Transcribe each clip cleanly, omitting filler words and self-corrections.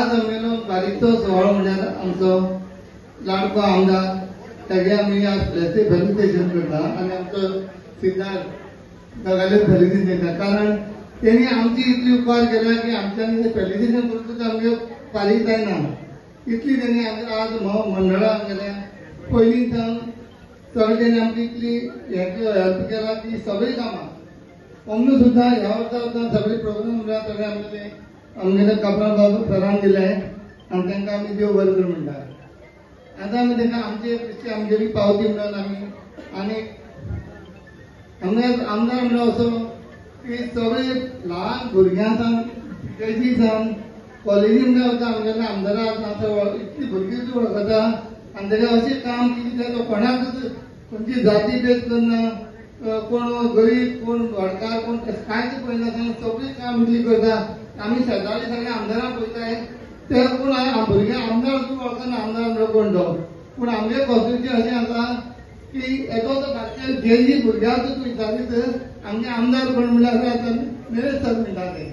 आज आमगेलो बारीकसो सुवाळो म्हणल्यार आमचो लाडको आमदार तेगे आमी आज फेलिटेशन करता आनी आमचो सिद्धार्थ सगळे फेलिटेशन दिता कारण तेणी आमची इतली उपकार केला की आमच्यानी फेलिटेशन करूंक आमगे फारीक जायना इतली तेणी आज मंडळां आमगेल्या पयलीं सावन सगळे तेणी आमची इतली हेल्प केला की सगळी कामां आमगे सुद्दां ह्या वर्सा सुद्दां सगळे प्रोग्राम म्हणल्यार सगळे आमगेले कपडा बाबू सरान दिले आनी तांकां आमी देव बरें करूं म्हणटा आतां आमी तांकां आमगेली पावती म्हणून आमी आनी आमगे आमदार म्हणून असो की सगळे ल्हान भुरग्यां सावन केजी सावन कॉलेजी म्हणल्यार आमगेले आमदारां इतली भुरगीं वळखता आनी तेगे अशें काम की तो कोणाकूच खंयची जाती भेद करना कोण गरीब कोण भडकार कोण कांयच पळयना सगळीं काम इतली करता आमी शेजारी सगळे आमदारां पळयताय ते कोण भुरगे आमदार वळखना आमदार म्हणल्यार कोण तो पूण आमगे कॉन्स्टिट्युएन्सी अशें आसा की येदो तो घातले जेजी भुरग्याचो विचारीत आमगे आमदार कोण म्हणल्यार आतां निलेश सर म्हणटा ते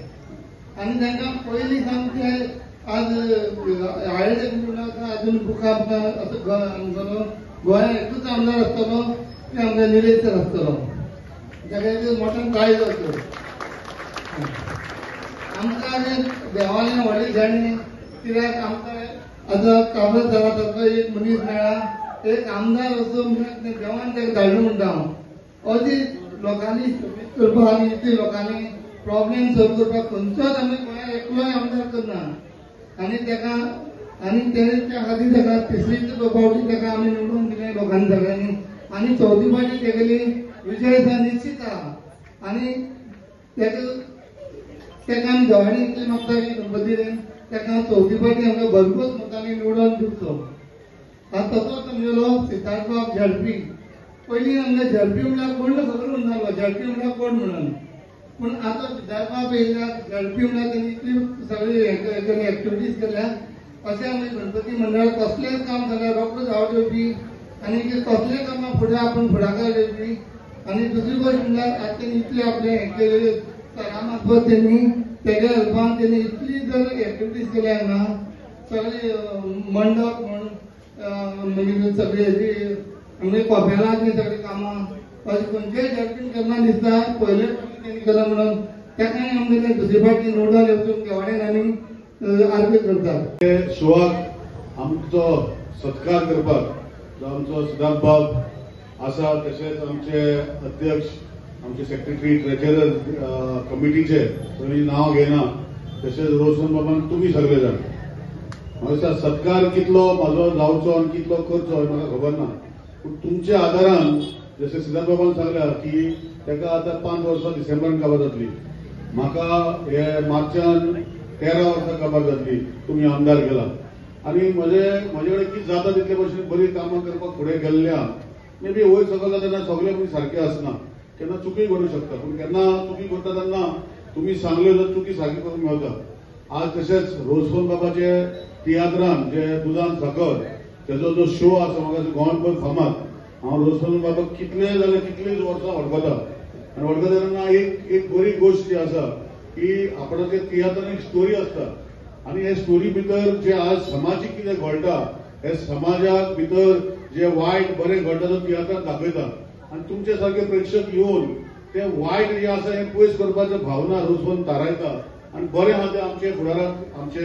आनी तांकां पयलीं सावन ते आज हायर सेकंडरी अजून बुकां असो आमचो गोंयांत एकूच आमदार आसतलो ते आमगे निलेश सर आसतलो ताका मोठ्यान प्रायज आसतलो आमकां देवालें व्हडली जाणी कित्याक आमकां आतां काबरां सराचो एक मनीस मेळ्ळा एक आमदार असो म्हणजे देवान ताका धाडलो म्हणटा हांव अशी लोकांनी करपाक आनी इतली लोकांनी प्रॉब्लेम सॉल्व करपाक खंयचोच आमी गोंयांत एकलोय आमदार करना आनी ताका आनी त्या खातीर ताका तिसरीच फावटी ताका आमी निवडून दिलें लोकांनी सगळ्यांनी आनी चवथी फावटी तेगेली विजय निश्चित आहा आनी ताका आमी देवाणी इतली मागता की गणपतीन ताका चवथी फावटी आमकां भरपूर मतांनी निवडून दिवचो आतां तसोच आमगेलो सिद्धार्थ बाब झडपी पयलीं आमगे झडपी म्हणल्यार कोण खबर उरनालो झडपी म्हणल्यार कोण म्हणून पूण आतां सिद्धार्थ बाब येयल्यार झडपी म्हणल्यार तेणी इतली सगळी एक्टिविटीज केल्या अशें आमी गणपती मंडळाक कसलेंच काम जाल्यार रोखडो जावं दिवपी आनी कसलेय कामां फुडें आपूण फुडाकार दिवपी आनी दुसरी गोश्ट म्हणल्यार आतां तेणी इतली आपलें हें केलेली सरा मार्फत तेणी तेगे हेल्पान तेणी इतली जर एक्टिविटीज केल्या हांगा सगळी मंडप म्हण मागीर सगळी हेजी आमगे कॉफेलांतली सगळीं कामां अशें खंयचेय झडपीन करना दिसता पयले फावटी तेणी केलां म्हणून ताकाय आमगेले दुसरे फावटी निवडून येवचून देवाणेन आमी आरती करतात सुवाक आमचो सत्कार करपाक जो आमचो सिद्धार्थ बाब आसा तशेंच आमचे अध्यक्ष आमचे सेक्रेटरी ट्रेजरर कमिटीचे कोणी नांव घेना तशेंच रोशन बाबान तुमी सगळे जाण म्हाका दिसता सत्कार कितलो म्हाजो जावचो आनी कितलो करचो हें म्हाका खबर ना पूण तुमच्या आदारान जशें सिद्धार्थ बाबान सांगलां की ताका आतां 5 वर्सां डिसेंबरान काबार जातली म्हाका हे मार्चान 13 वर्सां काबार जातली तुमी आमदार केला आनी म्हजे कडेन कितें जाता तितले भशेन बरी कामां करपाक फुडें गेल्ल्या मे बी वयर सकयल जाता तेन्ना सगळे कोणी सारके आसना केन्ना चुकी घडूंक शकता पूण केन्ना चुकी घडटा तेन्ना तुमी सांगल्यो जाल्यार चुकी सारकी करूंक मेळटा आज तशेंच रोजफोन बाबाचे तियात्रान जे दुदान साकर तेजो जो शो आसा म्हाका गोंयभर फामाद हांव रोजफोन बाबाक कितले जाल्यार कितलींच वर्सां वळखता आनी वळखता तेन्ना एक बरी गोश्ट जी आसा की आपणाचे तियात्रान एक स्टोरी आसता आनी हे स्टोरी भितर जे आज समाजीक कितें घडटा हे समाजाक भितर जे वायट बरें घडटा तो तियात्रान दाखयता आनी तुमचे सारके प्रेक्षक येवन ते वायट जे आसा हे पयस करपाची भावना रोजफोन थारायता आनी बरें आहा ते आमचे फुडाराक आमचे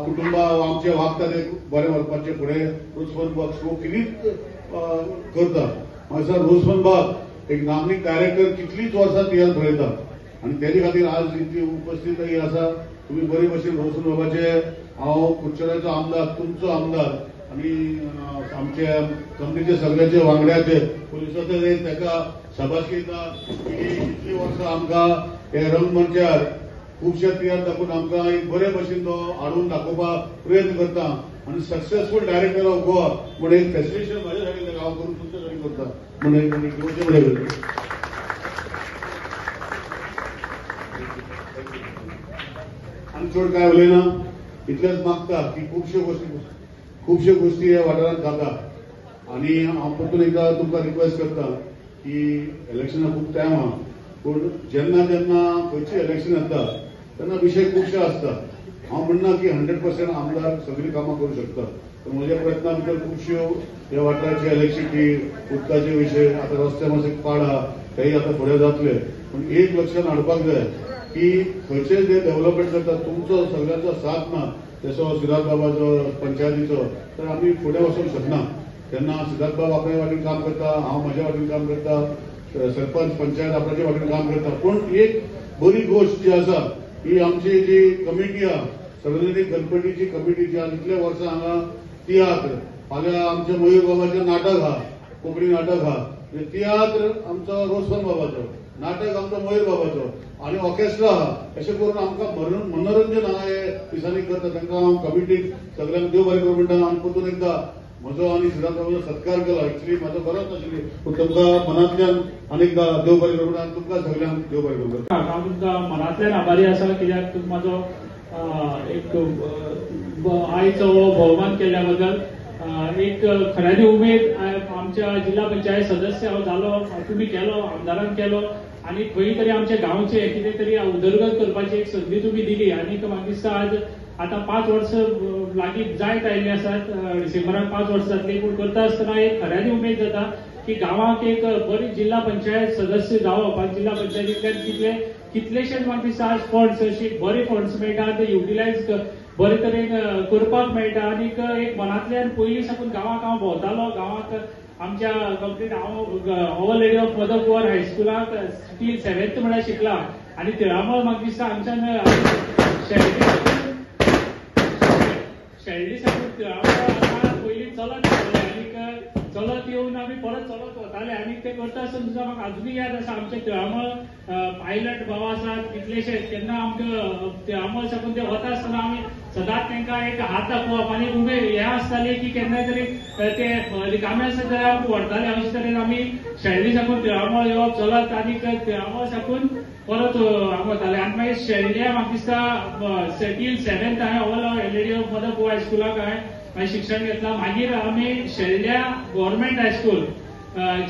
कुटुंबा आमचे वागता ते बरें व्हरपाचे फुडें रोजफोन बाब शो कितें करता म्हाका रोजफोन बाब एक नामनीक डायरेक्टर कितलींच वर्सां तियात्र पळयता आनी तेजे खातीर आज इतली उपस्थिती आसा तुम्ही बरी भशेन रोशन बाबाचे हांव कुडचड्याचो आमदार तुमचो आमदार आनी आमचे कंपनीचे सगळ्याचे वांगड्याचे पुलिसाचे ताका शाबासकी दिता की इतली वर्सां आमकां हे रंगमंचार खुबशे तियात्र दाखोवन आमकां एक बरे भशेन तो हाडून दाखोवपाक प्रयत्न करता आनी सक्सेसफूल डायरेक्टर ऑफ गोवा म्हणून एक फॅसिलिटेशन म्हाज्या साठी हांव करून तुमचे साठी करता म्हणून एक देवचे बरें करता आनी चड काय उलयना इतलेंच मागता की खुबश्यो गोश्टी ह्या वाठारांत जाता आनी हांव परतून एकदां तुमकां रिक्वेस्ट करता की इलेक्शनाक खूब टायम आहा पूण जेन्ना जेन्ना खंयचें इलेक्शन येता तेन्ना विशय खुबशे आसता हांव म्हणना की 100% आमदार सगळीं कामां करूं शकता, पण म्हज्या प्रयत्ना भितर खुबश्यो ह्या वाठाराची इलेक्ट्रिसिटी उदकाचे विशय, आता रस्ते मातशे पाडा तेय आता फुडें जातले. पण एक लक्षात हाडपाक जाय की खंयचे जे डेव्हलपमेंट जाता तुमचो सगळ्यांचो साथ ना, जसो सिद्धार्थ बाबाचो पंचायतीचो, तर आमी फुडें वचूंक शकना. तेन्ना सिद्धार्थ बाब आपल्या वाटेन काम करता, हांव म्हज्या वाटेन काम करता, सरपंच पंचायत आपल्याच्या वाटेन काम करता. पण एक बरी गोष्ट जी आसा ही आमची जी कमिटी आहा, सार्वजनीक गणपतीची कमिटी जी इतल्या वर्सां हांगा तियात्र, फाल्यां आमच्या मयूर बाबाचें नाटक आहा, कोंकणी नाटक आहा, तियात्र आमचो रोशन बाबाचो, नाटक आमचो मयूर बाबाचो आणि ऑर्केस्ट्रा आहा. अशें करून आमकां मनोरंजन हांगा हे दिसांनी करता. तांकां हांव कमिटीक सगळ्यांक देव बरें करूं म्हणटा. आनी परतून एकदां म्हजो आनी सिद्धार्थ बाबाचो सत्कार केलो. एक्चुअली म्हाजो बरोच नाशिल्ली, पूण तुमकां मनांतल्यान आनीकदां देव बरें करूं आनी तुमकां सगळ्यांक देव बरें करूं. हांव तुमकां मनांतल्यान आभारी आसा, कित्याक तुमी म्हाजो एक आयचो हो भोवमान केल्ल्या बद्दल. एक खऱ्यांनी उमेद आमच्या जिल्हा पंचायत सदस्य हांव जालो, तुमी केलो, आमदारान केलो, आनी खंय तरी आमच्या गांवचे कितें तरी उदरगत करपाची एक संदी तुमी दिली. आनी म्हाका दिसता आज आता 5 वर्सां लागीं जायत आयिल्लीं आसात, डिसेंबराक 5 वर्सां जातली. पूण करता आसतना एक खऱ्यांनी उमेद जाता की गांवाक एक बरी जिल्हा पंचायत सदस्य जावप आनी जिल्हा पंचायतींतल्यान कितलेशेच म्हाका दिसता आज फंड्स अशी बरे फंड्स मेळटा ते युटिलायज बरे तरेन करपाक मेळटा. आनीक एक मनांतल्यान पयलीं साकून गांवाक हांव भोंवतालो. गांवांत आमच्या कंप्लीट हांव our lady of mother Goan हायस्कुलाक टील 7th म्हणल्यार शिकला. आनी तिळामळ म्हाका दिसता हांगच्यान शेळडी साकून तिळामळ पयलीं चलत येताले, आनीक चलत येवन आमी परत चलत वताले. आनी ते करता आसतना सुद्दां म्हाका अजुनूय याद आसा आमचे तिळामळ पायलट भाव आसात कितलेशे, केन्ना आमकां तिळामळ साकून ते वता आसतना आमी सदांच तांकां एक हात दाखोवप आनी उमेद हें आसताली की केन्नाय तरी ते रिकामे आसत जाल्यार आमकां व्हरताले. अशे तरेन आमी शेळडी साकून तिळामळ येवप चलत, आनीक तिळामळ साकून परत हांगा वताले. आनी मागीर शेळड्या म्हाका दिसता टील 7th हांवें our lady of mother Goa हायस्कुलाक हांवें शिक्षण घेतलां. मागीर आमी शेळड्या गव्हर्मेंट हायस्कूल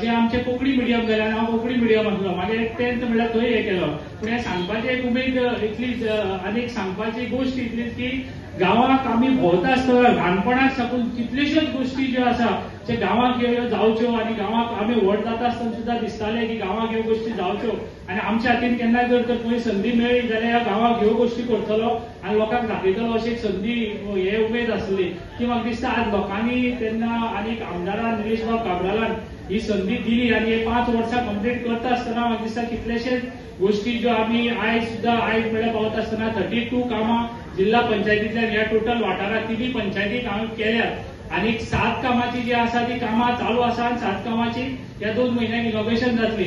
जे आमचे कोंकणी मिडियम जालें, हांव कोंकणी मिडियम आसलो. मागीर 10th म्हणल्यार थंय हें केलो. पूण हें सांगपाची एक उमेद इतलीच, आनीक सांगपाची गोश्ट इतलीच की गांवांक आमी भोंवता आसतना ल्हानपणाक साकून कितल्योश्योच गोश्टी ज्यो आसा जे गांवांक ह्यो जावच्यो, आनी गांवांक आमी व्हड जाता आसतना सुद्दां दिसतालें की गांवांक ह्यो गोश्टी जावच्यो. आनी आमच्या हातीन केन्नाय जर तर खंय संदी मेळ्ळी जाल्यार ह्या गांवांक ह्यो गोश्टी करतलो आनी लोकांक दाखयतलो अशी एक संदी हे उमेद आसली. की म्हाका दिसता आज लोकांनी तेन्ना आनीक आमदारान निलेश बाब काब्रालान ही संदी दिली. आनी हे 5 वर्सां कंप्लीट करता आसतना म्हाका दिसता कितलेशेच गोश्टी ज्यो आमी आयज म्हळ्यार पावता आसतना 32 कामां जिल्हा पंचायतींतल्यान ह्या टोटल वाठारांत 3 पंचायतीक हांवें केल्यात. आनीक 7 कामाची जी आसा ती कामां चालू आसा आनी 7 कामाची ह्या 2 म्हयन्यांक इनॉग्रेशन जातली.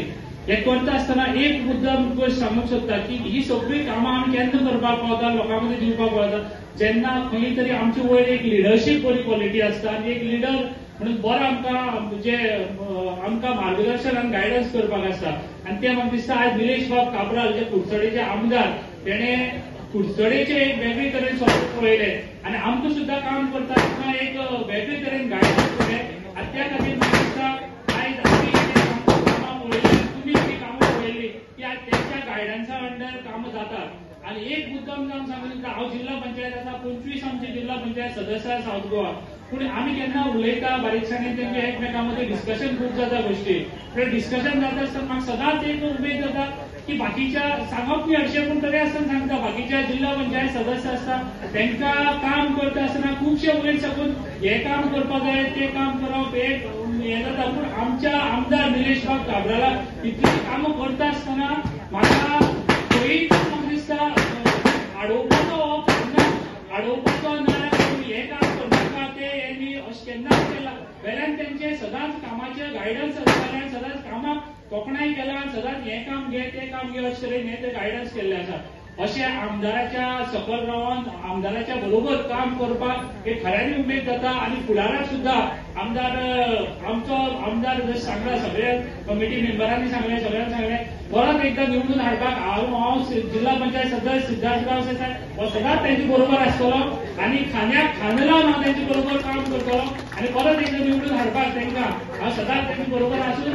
हे करता आसतना एक मुद्दम गोश्ट सांगूंक सोदता की ही सगळीं कामां आमी केन्ना करपाक पावता, लोकां मदीं दिवपाक पावता जेन्ना खंय तरी आमचे वयर एक लिडरशीप बरी क्वॉलिटी आसता. आनी एक लिडर म्हणून बरो आमकां मार्गदर्शन आनी गायडन्स करपाक आसता. आनी ते म्हाका दिसता आज निलेश बाब काब्राल जे कुडचडेचे आमदार, तेणे कुडचडेचे एक वेगळे तरेन स्वप्न पळयले आनी आमकां सुद्दां काम करता आसतना एक वेगळे तरेन गायडन्स केले. आनी त्या खातीर म्हाका दिसता आयज आमी कामां पळयली, तुमी जी कामां पळयली ती आज तेंच्या गायडन्सा अंडर कामां जातात. आनी एक मुद्दम जावन सांगून हांव जिल्हा पंचायत आसा 25 आमचे जिल्हा पंचायत सदस्य आसा साऊथ गोवा. पूण आमी केन्ना उलयता बारीकसाणेन तेंचे एकमेकां मदीं डिस्कशन खूब जाता गोश्टी. डिस्कशन जाता आसतना म्हाका सदांच एक उमेद जाता की बाकीच्या सांगप न्ही हरशें, पूण तरी आसतना सांगता बाकीच्या जिल्हा पंचायत सदस्य आसता तांकां काम करता आसतना खुबशे वयर साकून हें काम करपाक जाय तें काम करप एक हें जाता. पूण आमच्या आमदार निलेश बाब काब्राला इतलीं कामां करता आसतना म्हाका खंयच म्हाका दिसता आडोवपाचो नाल्यार हें काम करनाका तें हें अशें केन्नाच केला. वेल्यान तेंचे सदांच कामाचें गायडन्स आसतालें आनी सदांच कामाक तोखणाय केला, सदांच हें काम घे तें काम घे अशें तरेन हें तें गायडन्स केल्लें आसा. अशें आमदाराच्या सकल रावन आमदाराच्या बरोबर काम करपाक एक खऱ्यांनी उमेद जाता. आनी फुडाराक सुद्दां आमचो आमदार जशें सांगला सगळ्या कमिटी मेंबरांनी सांगलें, सगळ्यांनी सांगलें परत एकदां निवडून हाडपाक हांव जिल्हा पंचायत सदस्य सिद्धार्थ गांवसे हो सदांच तेंचे बरोबर आसतलो आनी खांद्याक खांदो लावन हांव तेंचे बरोबर काम करतलो आनी परत एकदां निवडून हाडपाक तांकां हांव सदांच तेंचे बरोबर आसून